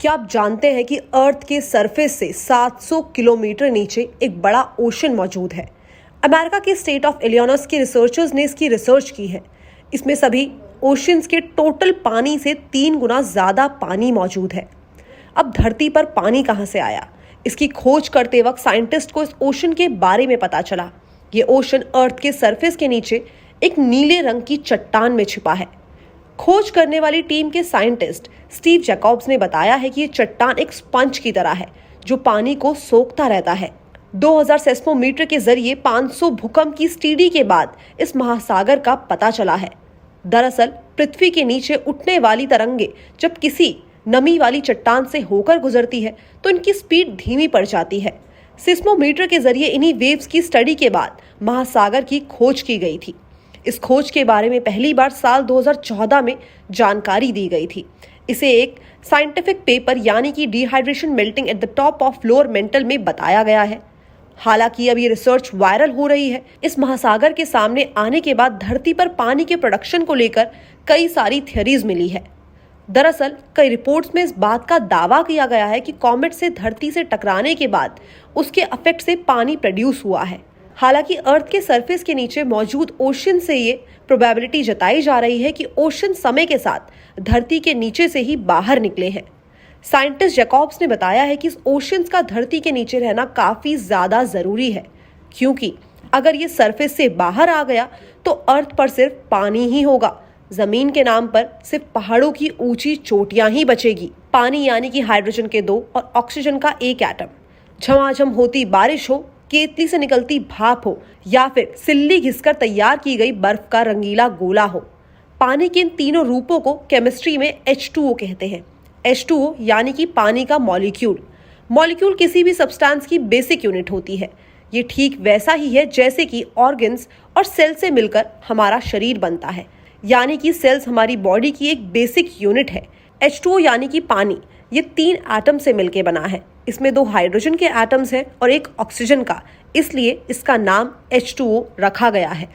क्या आप जानते हैं कि अर्थ के सरफेस से 700 किलोमीटर नीचे एक बड़ा ओशन मौजूद है। अमेरिका के स्टेट ऑफ इलिनॉइस के रिसर्चर्स ने इसकी रिसर्च की है। इसमें सभी ओशंस के टोटल पानी से 3 गुना ज्यादा पानी मौजूद है। अब धरती पर पानी कहां से आया? इसकी खोज करते वक्त साइंटिस्ट को इस ओशन के बारे में पता चला। ये ओशन अर्थ के सरफेस के नीचे एक नीले रंग की चट्टान में छिपा है। खोज करने वाली टीम के साइंटिस्ट स्टीव जैकब्स ने बताया है कि ये चट्टान एक स्पंज की तरह है जो पानी को सोखता रहता है। 2000 सेस्मोमीटर के जरिए 500 भूकंप की स्टडी के बाद इस महासागर का पता चला है। दरअसल पृथ्वी के नीचे उठने वाली तरंगे जब किसी नमी वाली चट्टान से होकर गुजरती है तो इनकी स्पीड धीमी पड़ जाती है। सेस्मोमीटर के जरिए इन्हीं वेव्स की स्टडी के बाद महासागर की खोज की गई थी। इस खोज के बारे में पहली बार साल 2014 में जानकारी दी गई थी। इसे एक साइंटिफिक पेपर यानी कि dehydration melting at the top of lower mental में बताया गया है। हालांकि अब ये रिसर्च वायरल हो रही है। इस महासागर के सामने आने के बाद धरती पर पानी के प्रोडक्शन को लेकर कई सारी थियरीज मिली है। दरअसल कई रिपोर्ट्स में इस बात का दावा किया गया है कि कॉमेट से धरती से टकराने के बाद उसके इफेक्ट से पानी प्रोड्यूस हुआ है। हालांकि अर्थ के सरफेस के नीचे मौजूद ओशन से ये प्रोबेबिलिटी जताई जा रही है कि ओशन समय के साथ धरती के नीचे से ही बाहर निकले हैं। साइंटिस्ट जैकब्स ने बताया है कि इस ओशंस का धरती के नीचे रहना काफी ज्यादा जरूरी है, क्योंकि अगर ये सरफेस से बाहर आ गया तो अर्थ पर सिर्फ पानी ही होगा। जमीन के नाम पर सिर्फ पहाड़ों की ऊंची चोटियां ही बचेगी। पानी यानी कि हाइड्रोजन के 2 और ऑक्सीजन का 1 एटम, झमाझम होती बारिश हो, केतली से निकलती भाप हो या फिर सिल्ली घिसकर तैयार की गई बर्फ का रंगीला गोला हो। पानी के इन तीनों रूपों को केमिस्ट्री में H2O कहते हैं। H2O यानी कि पानी का मॉलिक्यूल किसी भी सब्सटेंस की बेसिक यूनिट होती है। ये ठीक वैसा ही है जैसे कि ऑर्गन्स और सेल से मिलकर हमारा शरीर बनता है, यानी कि सेल्स हमारी बॉडी की एक बेसिक यूनिट है। H2O यानी कि पानी ये 3 एटम से मिलकर बना है। इसमें 2 हाइड्रोजन के एटम्स हैं और 1 ऑक्सीजन का, इसलिए इसका नाम H2O रखा गया है।